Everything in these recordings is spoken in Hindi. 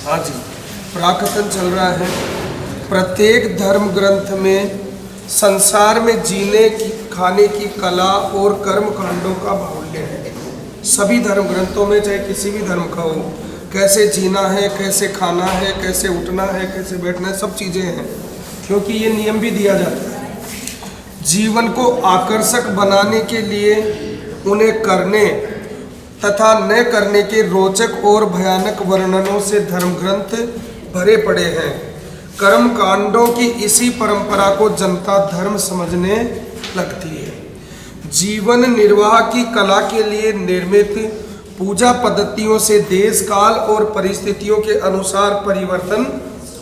हाँ जी, प्राकथन चल रहा है। प्रत्येक धर्म ग्रंथ में संसार में जीने की खाने की कला और कर्म कांडों का बाहुल्य है। सभी धर्म ग्रंथों में, चाहे किसी भी धर्म का हो, कैसे जीना है, कैसे खाना है, कैसे उठना है, कैसे बैठना है, सब चीज़ें हैं, क्योंकि ये नियम भी दिया जाता है। जीवन को आकर्षक बनाने के लिए उन्हें करने तथा न करने के रोचक और भयानक वर्णनों से धर्म ग्रंथ भरे पड़े हैं। कर्म कांडों की इसी परंपरा को जनता धर्म समझने लगती है। जीवन निर्वाह की कला के लिए निर्मित पूजा पद्धतियों से देश काल और परिस्थितियों के अनुसार परिवर्तन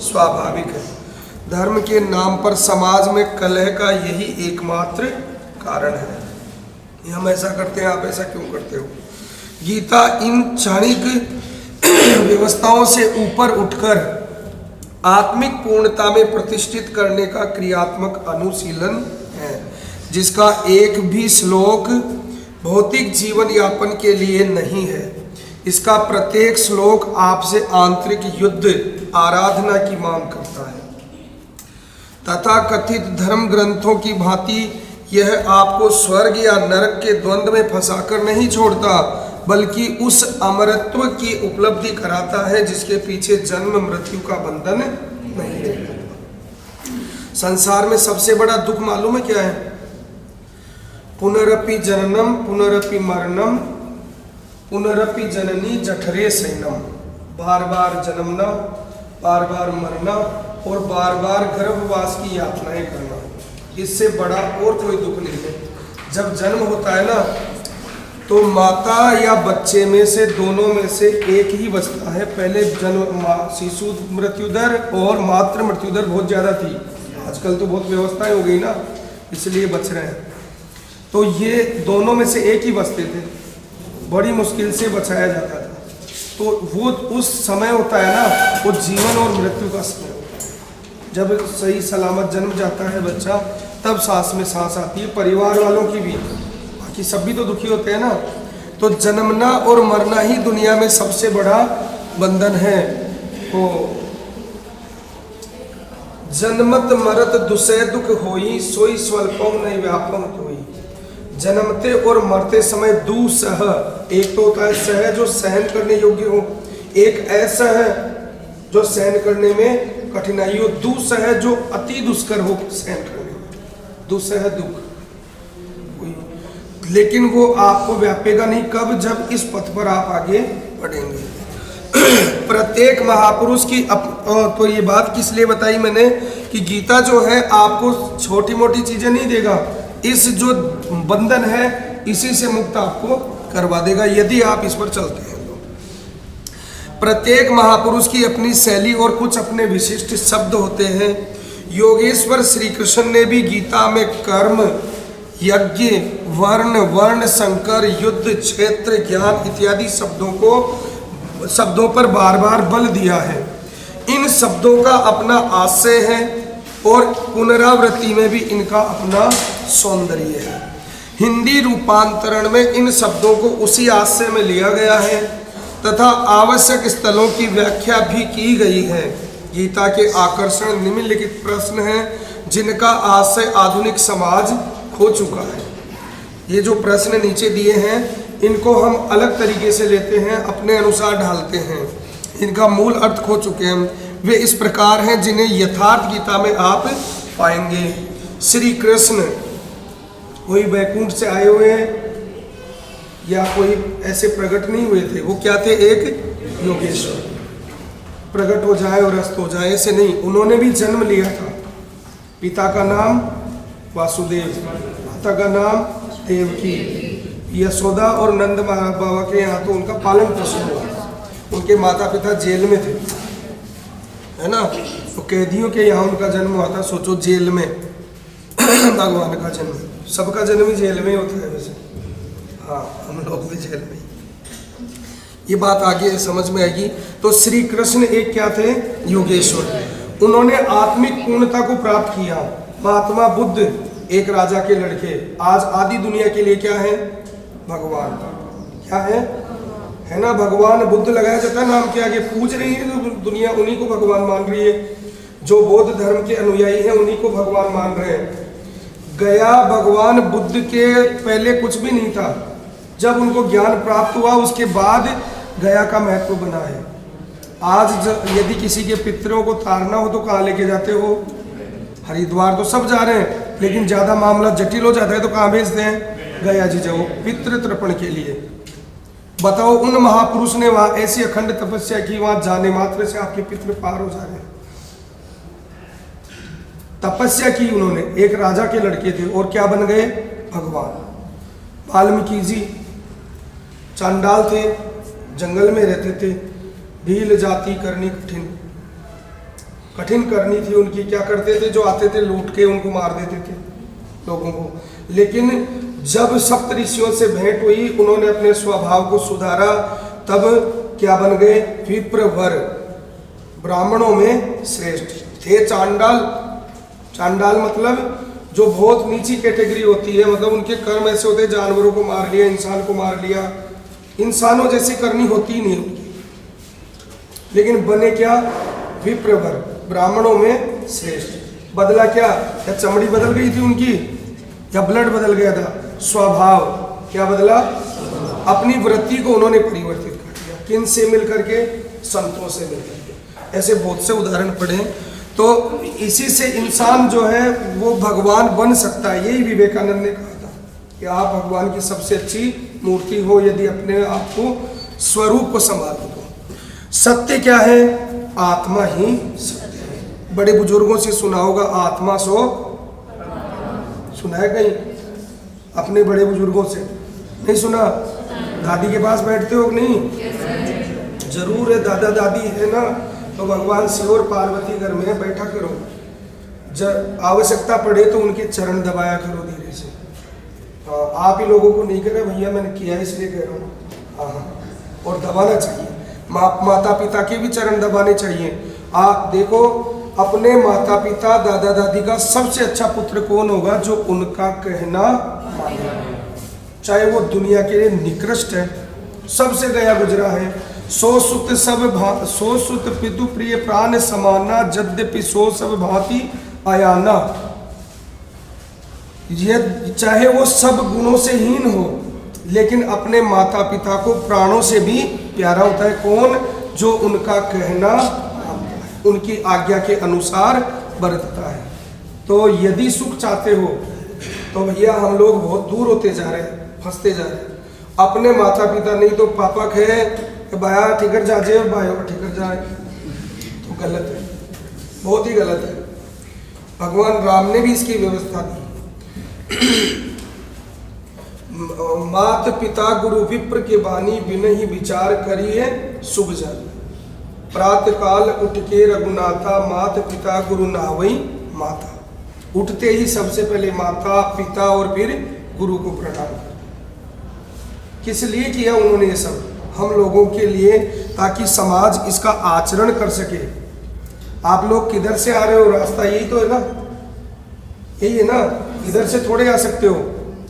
स्वाभाविक है। धर्म के नाम पर समाज में कलह का यही एकमात्र कारण है। हम ऐसा करते हैं, आप ऐसा क्यों करते हो। गीता इन क्षणिक व्यवस्थाओं से ऊपर उठकर आत्मिक पूर्णता में प्रतिष्ठित करने का क्रियात्मक अनुशीलन है, जिसका एक भी श्लोक भौतिक जीवन यापन के लिए नहीं है। इसका प्रत्येक श्लोक आपसे आंतरिक युद्ध आराधना की मांग करता है। तथा कथित धर्म ग्रंथों की भांति यह आपको स्वर्ग या नरक के द्वंद्व में फंसाकर नहीं छोड़ता, बल्कि उस अमरत्व की उपलब्धि कराता है जिसके पीछे जन्म मृत्यु का बंधन नहीं है। संसार में सबसे बड़ा दुख मालूम है क्या है? पुनरपि जननम पुनरपि मरणम पुनरपि जननी जठरे शयनम। बार बार जन्मना, बार बार मरना और बार बार गर्भवास की यातनाएं करना, इससे बड़ा और कोई दुख नहीं है। जब जन्म होता है ना, तो माता या बच्चे में से दोनों में से एक ही बचता है। पहले जन्म शिशु मृत्यु दर और मातृ मृत्यु दर बहुत ज़्यादा थी। आजकल तो बहुत व्यवस्थाएं हो गई ना, इसलिए बच रहे हैं। तो ये दोनों में से एक ही बचते थे, बड़ी मुश्किल से बचाया जाता था। तो वो उस समय होता है ना, वो जीवन और मृत्यु का समय होता है। जब सही सलामत जन्म जाता है बच्चा, तब सांस में सांस आती है। परिवार वालों की भी, बाकी सब भी तो दुखी होते हैं ना। तो जन्मना और मरना ही दुनिया में सबसे बड़ा बंधन है। तो जन्मत मरत दुसह दुख होई, सोई स्वल्पम नहीं व्यापम होई। जन्मते और मरते समय दुसह, एक तो होता है सह जो सहन करने योग्य हो, एक ऐसा है जो सहन करने में कठिनाई हो, दुसह जो अति दुष्कर हो सहन करने में, दुसह दुख। लेकिन वो आपको व्यापेगा नहीं, कब? जब इस पथ पर आप आगे बढ़ेंगे। प्रत्येक महापुरुष की तो ये बात किस लिए बताई मैंने कि गीता जो है आपको छोटी मोटी चीजें नहीं देगा, इस जो बंधन है इसी से मुक्त आपको करवा देगा यदि आप इस पर चलते हैं। तो प्रत्येक महापुरुष की अपनी शैली और कुछ अपने विशिष्ट शब्द होते हैं। योगेश्वर श्री कृष्ण ने भी गीता में कर्म, यज्ञ, वर्ण, संकर, युद्ध, क्षेत्र, ज्ञान इत्यादि शब्दों पर बार बार बल दिया है। इन शब्दों का अपना आशय है और पुनरावृत्ति में भी इनका अपना सौंदर्य है। हिंदी रूपांतरण में इन शब्दों को उसी आशय में लिया गया है तथा आवश्यक स्थलों की व्याख्या भी की गई है। गीता के आकर्षण निम्नलिखित प्रश्न हैं जिनका आशय आधुनिक समाज खो चुका है। ये जो प्रश्न नीचे दिए हैं इनको हम अलग तरीके से लेते हैं, अपने अनुसार ढालते हैं। इनका मूल अर्थ खो चुके हैं। वे इस प्रकार हैं जिन्हें यथार्थ गीता में आप पाएंगे। श्री कृष्ण कोई वैकुंठ से आए हुए या कोई ऐसे प्रकट नहीं हुए थे, वो क्या थे? एक योगेश्वर, प्रकट हो जाए और अस्त हो जाए ऐसे नहीं, उन्होंने भी जन्म लिया था। पिता का नाम वासुदेव, माता का नाम देवकी। यशोदा और नंद बाबा के यहाँ तो उनका पालन पोषण हुआ। उनके माता पिता जेल में थे, है ना, तो कैदियों के यहाँ उनका जन्म हुआ था। सोचो जेल में भगवान का जन्म, सबका जन्म ही जेल में होता है वैसे। हाँ, हम लोग भी जेल में। ये बात आगे समझ में आएगी। तो श्री कृष्ण एक क्या थे? योगेश्वर। उन्होंने आत्मिक पूर्णता को प्राप्त किया। महात्मा बुद्ध एक राजा के लड़के, आज आदि दुनिया के लिए क्या है? भगवान। क्या है? है ना, भगवान बुद्ध लगाया जाता है नाम के आगे, पूज रही है तो दुनिया उन्हीं को भगवान मान रही है। जो बौद्ध धर्म के अनुयायी हैं उन्हीं को भगवान मान रहे हैं। गया भगवान बुद्ध के पहले कुछ भी नहीं था, जब उनको ज्ञान प्राप्त हुआ उसके बाद गया का महत्व बना है। आज यदि किसी के पितरों को तारना हो तो कहाँ लेके जाते हो? हरिद्वार तो सब जा रहे हैं, लेकिन ज़्यादा मामला जटिल हो जाता है तो कहाँ भेजते हैं? गया जी जाओ पितृ तर्पण के लिए। बताओ, उन महापुरुष ने वहाँ ऐसी अखंड तपस्या की, वहाँ जाने मात्र से आपके पितृ पार हो जा रहे हैं। तपस्या की उन्होंने, एक राजा के लड़के थे और क्या बन गए? भगवान। वाल्मीकि जी चांडाल थे, जंगल में रहते थे, भील जाति करनी कठिन करनी थी उनकी। क्या करते थे? जो आते थे लूट के उनको मार देते थे लोगों को। लेकिन जब सप्त ऋषियों से भेंट हुई, उन्होंने अपने स्वभाव को सुधारा, तब क्या बन गए? विप्रवर, ब्राह्मणों में श्रेष्ठ थे। चांडाल, चांडाल मतलब जो बहुत नीची कैटेगरी होती है, मतलब उनके कर्म ऐसे होते हैं, जानवरों को मार लिया, इंसान को मार लिया, इंसानों जैसी करनी होती नहीं उनकी। लेकिन बने क्या? विप्रवर, ब्राह्मणों में श्रेष्ठ। बदला क्या? या चमड़ी बदल गई थी उनकी, या ब्लड बदल गया था? स्वभाव। क्या बदला? अपनी वृत्ति को उन्होंने परिवर्तित कर दिया। किन से मिलकर के? संतों से मिलकर के। ऐसे बहुत से उदाहरण पढ़े। तो इसी से इंसान जो है वो भगवान बन सकता है। यही विवेकानंद ने कहा था कि आप भगवान की सबसे अच्छी मूर्ति हो यदि अपने आप को स्वरूप को संभालो तो। सत्य क्या है? आत्मा ही सत्य है। बड़े बुजुर्गों से सुना होगा, आत्मा सो, सुना है कहीं अपने बड़े बुजुर्गों से? नहीं सुना? दादी के पास बैठते हो कि नहीं? जरूर है, दादा दादी है ना, तो भगवान शिव और पार्वती घर में बैठा करो, जब आवश्यकता पड़े तो उनके चरण दबाया करो धीरे से। हाँ, आप ही लोगों को नहीं कह रहे भैया, मैंने किया इसलिए कह रहा हूँ। हाँ, और दबाना चाहिए। माता पिता के भी चरण दबाने चाहिए। आप देखो, अपने माता पिता दादा दादी का सबसे अच्छा पुत्र कौन होगा? जो उनका कहना माने, चाहे वो दुनिया के लिए निकृष्ट है, सबसे गया गुजरा है। सो सुत पितु प्रिय प्राण समाना, यद्यपि सो सब भांति आयाना। ये चाहे वो सब गुणों से हीन हो, लेकिन अपने माता पिता को प्राणों से भी प्यारा होता है। कौन? जो उनका कहना उनकी आज्ञा के अनुसार बरतता है। तो यदि सुख चाहते हो तो भैया हम लोग बहुत दूर होते जा रहे हैं, फंसते जा रहे हैं। अपने माता पिता नहीं तो पापा कहे कि बाया ठिकर जाए और बायो ठिकर जाए, तो गलत है, बहुत ही गलत है। भगवान राम ने भी इसकी व्यवस्था दी। मात पिता गुरु विप्र के बानी, बिन ही विचार करिए शुभ जन। प्रातः काल उठ के रघुनाथा, मात पिता गुरु नावई माता। उठते ही सबसे पहले माता पिता और फिर गुरु को प्रणाम कर। किस लिए किया उन्होंने ये सब? हम लोगों के लिए, ताकि समाज इसका आचरण कर सके। आप लोग किधर से आ रहे हो? रास्ता यही तो है ना, यही है ना, इधर से थोड़े आ सकते हो।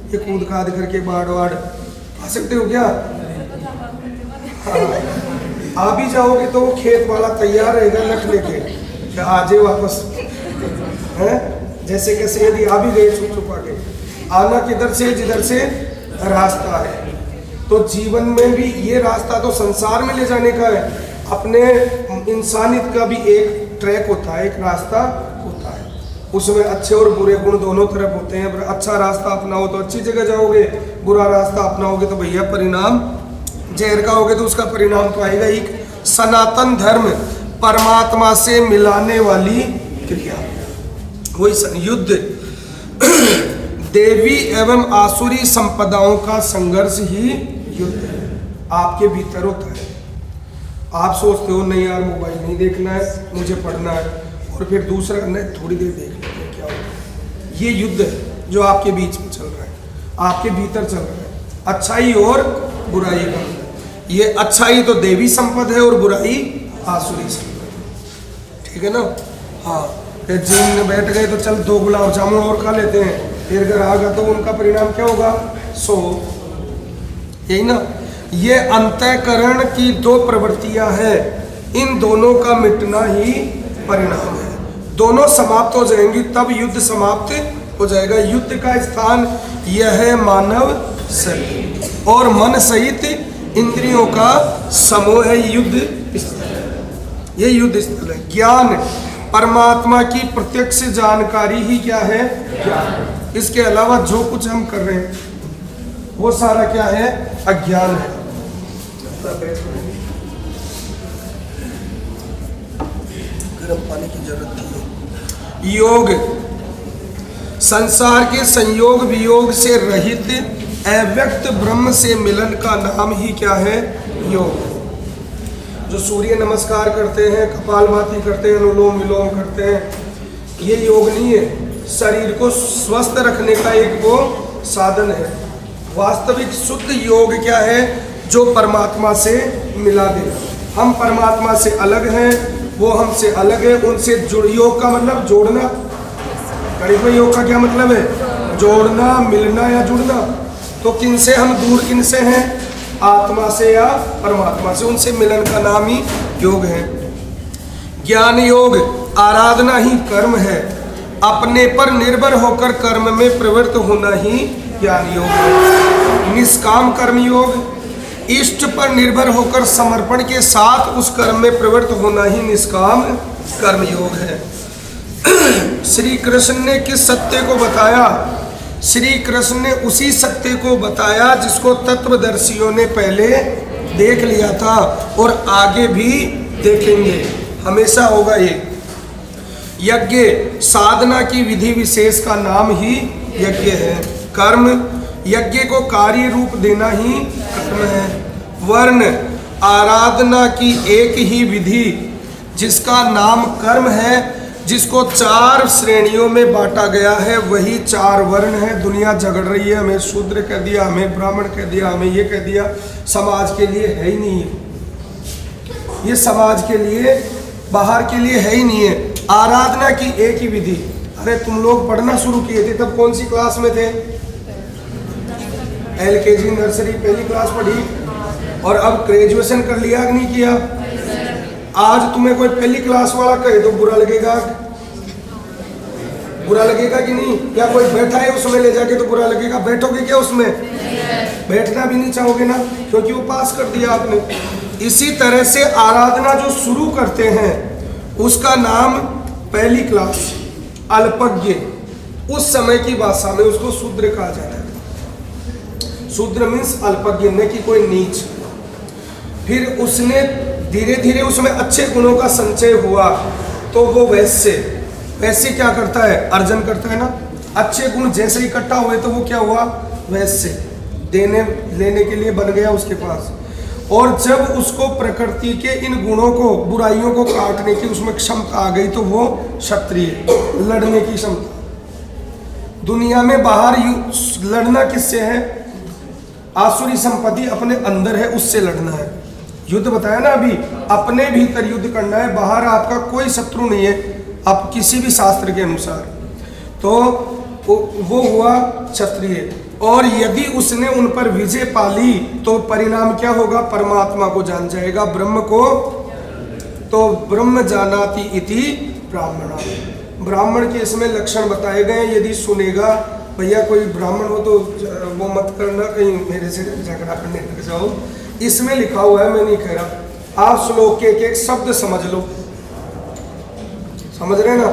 ये कूद काद करके बाढ़ वाड़ आ सकते हो क्या? हाँ, आ भी जाओगे तो वो खेत वाला तैयार रहेगा लट लेके, क्या आ जाए वापस, हैं? जैसे कैसे यदि आ भी गए छुप छुपा के, आना किधर से? जिधर से रास्ता है। तो जीवन में भी ये रास्ता तो संसार में ले जाने का है। अपने इंसानियत का भी एक ट्रैक होता है, एक रास्ता होता है, उसमें अच्छे और बुरे गुण दोनों तरफ होते हैं। अच्छा रास्ता अपनाओ तो अच्छी जगह जाओगे, बुरा रास्ता अपनाओगे तो भैया परिणाम जहर का होगे, तो उसका परिणाम तो आएगा ही। सनातन धर्म परमात्मा से मिलाने वाली क्रिया, वही युद्ध देवी एवं आसुरी संपदाओं का संघर्ष ही युद्ध है, आपके भीतर होता है। आप सोचते हो नहीं यार मोबाइल नहीं देखना है, मुझे पढ़ना है, और फिर दूसरा नहीं थोड़ी देर देख लेते हैं क्या होगा। ये युद्ध है जो आपके बीच में चल रहा है, आपके भीतर चल रहा है, अच्छाई और बुराई का। ये अच्छाई तो देवी संपद है और बुराई आसुरी संपद, ठीक है ना? हाँ, फिर जिम में बैठ गए तो चल 2 गुलाब जामुन और खा लेते हैं, फिर अगर आगा तो उनका परिणाम क्या होगा? 100, यही ना। ये अंतःकरण की दो प्रवृत्तियां हैं, इन दोनों का मिटना ही परिणाम है। दोनों समाप्त हो जाएंगी तब युद्ध समाप्त हो जाएगा। युद्ध का स्थान यह है मानव शरीर और मन सहित इंद्रियों का समूह है युद्ध स्थल। ये युद्ध स्थल है। ज्ञान परमात्मा की प्रत्यक्ष जानकारी ही क्या है? ज्ञान। इसके अलावा जो कुछ हम कर रहे हैं वो सारा क्या है? अज्ञान है। गर्म पानी की जरूरत है। योग संसार के संयोग वियोग से रहित अव्यक्त ब्रह्म से मिलन का नाम ही क्या है? योग। जो सूर्य नमस्कार करते हैं, कपालभाति करते हैं, अनुलोम विलोम करते हैं, ये योग नहीं है। शरीर को स्वस्थ रखने का एक वो साधन है। वास्तविक शुद्ध योग क्या है? जो परमात्मा से मिला दे। हम परमात्मा से अलग हैं, वो हमसे अलग है। उनसे जुड़, योग का मतलब जोड़ना। गणित में योग का क्या मतलब है? जोड़ना, मिलना या जुड़ना। तो किनसे हम दूर, किनसे हैं? आत्मा से या परमात्मा से। उनसे मिलन का नाम ही योग है। ज्ञान योग आराधना ही कर्म है। अपने पर निर्भर होकर कर्म में प्रवृत्त होना ही ज्ञान योग है। निष्काम कर्म योग इष्ट पर निर्भर होकर समर्पण के साथ उस कर्म में प्रवृत्त होना ही निष्काम कर्म योग है। श्री कृष्ण ने किस सत्य को बताया? श्री कृष्ण ने उसी सत्य को बताया जिसको तत्वदर्शियों ने पहले देख लिया था और आगे भी देखेंगे, हमेशा होगा ये। यज्ञ साधना की विधि विशेष का नाम ही यज्ञ है। कर्म यज्ञ को कार्य रूप देना ही कर्म है। वर्ण आराधना की एक ही विधि जिसका नाम कर्म है, जिसको 4 श्रेणियों में बांटा गया है, वही 4 वर्ण है। दुनिया झगड़ रही है, हमें शूद्र कह दिया, हमें ब्राह्मण कह दिया, हमें ये कह दिया। समाज के लिए है ही नहीं है ये, समाज के लिए, बाहर के लिए है ही नहीं है। आराधना की एक ही विधि। अरे तुम लोग पढ़ना शुरू किए थे तब कौन सी क्लास में थे? LKG नर्सरी पहली क्लास पढ़ी, और अब ग्रेजुएशन कर लिया कि नहीं किया? आज तुम्हें कोई पहली क्लास वाला कहे तो बुरा लगेगा, बुरा लगेगा कि नहीं? या कोई बैठा है उसमें ले जाके तो बुरा लगेगा? बैठोगे क्या उसमें? बैठना भी नहीं चाहोगे ना, क्योंकि वो पास कर दिया आपने। इसी तरह से आराधना जो शुरू करते हैं उसका नाम पहली क्लास, अल्पज्ञ। उस समय की भाषा में उसको शूद्र कहा जाता है। शूद्र मीन्स अल्पज्ञ, न कि कोई नीच। फिर उसने धीरे धीरे उसमें अच्छे गुणों का संचय हुआ तो वो वैसे क्या करता है? अर्जन करता है ना। अच्छे गुण जैसे इकट्ठा हुए तो वो क्या हुआ? वैसे देने लेने के लिए बन गया उसके पास। और जब उसको प्रकृति के इन गुणों को, बुराइयों को काटने की उसमें क्षमता आ गई तो वो क्षत्रिय, लड़ने की क्षमता। दुनिया में बाहर लड़ना किससे है? आसुरी संपत्ति अपने अंदर है, उससे लड़ना है। युद्ध बताया ना अभी, अपने भीतर युद्ध करना है। बाहर आपका कोई शत्रु नहीं है, आप किसी भी शास्त्र के अनुसार। तो वो हुआ क्षत्रिय। और यदि उसने उन पर विजय पाली तो परिणाम क्या होगा? परमात्मा को जान जाएगा, ब्रह्म को। तो ब्रह्म जानाति इति ब्राह्मणा। ब्राह्मण के इसमें लक्षण बताए गए। यदि सुनेगा, भैया कोई ब्राह्मण हो तो वो मत करना, कहीं मेरे से झगड़ा करने लग जाओ। इसमें लिखा हुआ है, मैं नहीं कह रहा। आप श्लोक के एक शब्द समझ लो, समझ रहे ना?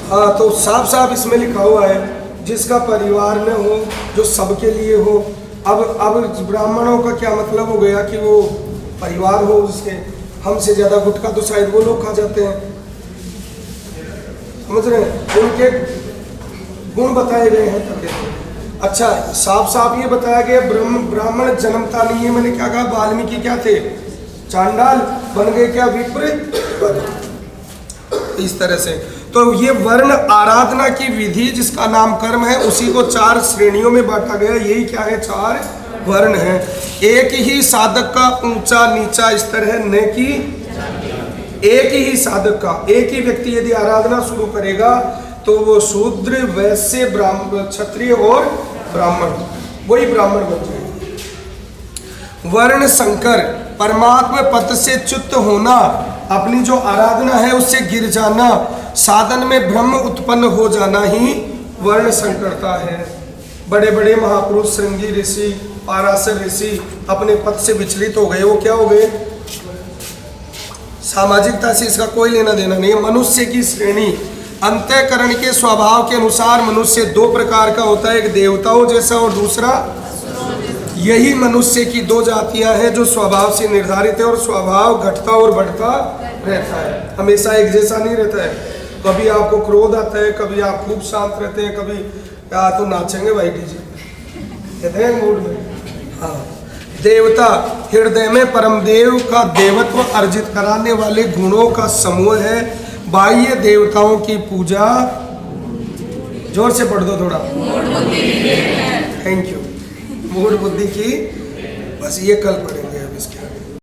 हाँ, तो साफ साफ इसमें लिखा हुआ है, जिसका परिवार में हो, जो सबके लिए हो। अब ब्राह्मणों का क्या मतलब हो गया कि वो परिवार हो उसके। हमसे ज्यादा गुटखा तो शायद वो लोग खा जाते हैं, समझ रहे हैं? उनके गुण बताए गए हैं। अच्छा, साफ साफ ये बताया गया ब्राह्मण जन्मता नहीं है। मैंने क्या कहा? वाल्मीकि क्या थे? चांडाल बन गए, क्या विपरीत। इस तरह से तो ये वर्ण आराधना की विधि जिसका नाम कर्म है, उसी को 4 श्रेणियों में बांटा गया। यही क्या है? 4 वर्ण है। एक ही साधक का ऊंचा नीचा स्तर है, न कि एक ही साधक का। एक ही व्यक्ति यदि आराधना शुरू करेगा तो वो शूद्र, वैश्य, ब्राह्मण, क्षत्रिय और ब्राह्मण, वही ब्राह्मण बन जाएगा। वर्ण संकर, परमात्मा पद से च्युत होना, अपनी जो आराधना है उससे गिर जाना, साधन में भ्रम उत्पन्न हो जाना ही वर्ण संकरता है। बड़े बड़े महापुरुष श्रृंगी ऋषि, पाराशर ऋषि अपने पद से विचलित हो गए। वो क्या हो गए? सामाजिकता से इसका कोई लेना देना नहीं। मनुष्य की श्रेणी अंतःकरण के स्वभाव के अनुसार मनुष्य दो प्रकार का होता है, एक देवताओं जैसा और दूसरा, यही मनुष्य की दो जातियां हैं जो स्वभाव से निर्धारित है, और स्वभाव घटता और बढ़ता रहता है, हमेशा एक जैसा नहीं रहता है। कभी आपको क्रोध आता है, कभी आप खूब शांत रहते हैं, कभी या तो नाचेंगे भाई डीजे कहते हैं मूड में। हाँ, देवता हृदय में परमदेव का देवत्व अर्जित कराने वाले गुणों का समूह है। बाह्य देवताओं की पूजा, जोर से पढ़ दो थोड़ा, थैंक यू, मूड बुद्धि की, बस ये कल पढ़े।